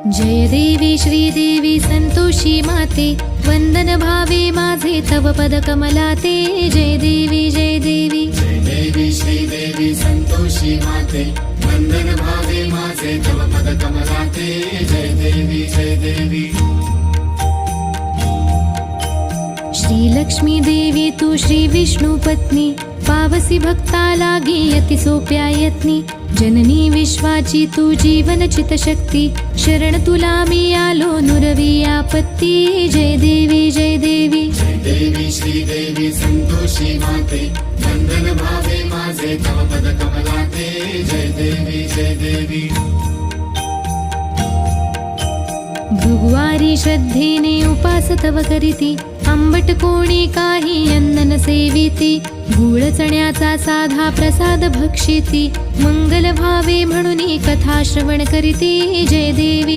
जय देवी श्रीदेवी संतोषी माते, वंदन भावे माझे तव पद कमलाते। जय देवी जय देवी जय देवी श्रीदेवी संतोषी माते, वंदन भावे माझे तव पद कमलाते। जय देवी जय देवी श्री लक्ष्मी देवी तू श्री विष्णु पत्नी, पावसी भक्ता लागी अति सोप्या यत्नी। जननी विश्वाची तू जीवन चित शक्ती, शरण तुला मी आलो नुरवी आपत्ती। जय देवी जय देवी जय देवी श्रीदेवी संतोषी माते, वंदन भावे माझे तव पद कमलाते। जय देवी जय देवी भृगुवारी श्रद्धेने उपास तव करीती, आंबट कोणी काही अन्न न सेविती। गूळ चण्याचा साधा प्रसाद भक्षिती, मंगल भावे म्हणून कथा श्रवण करीती। जय देवी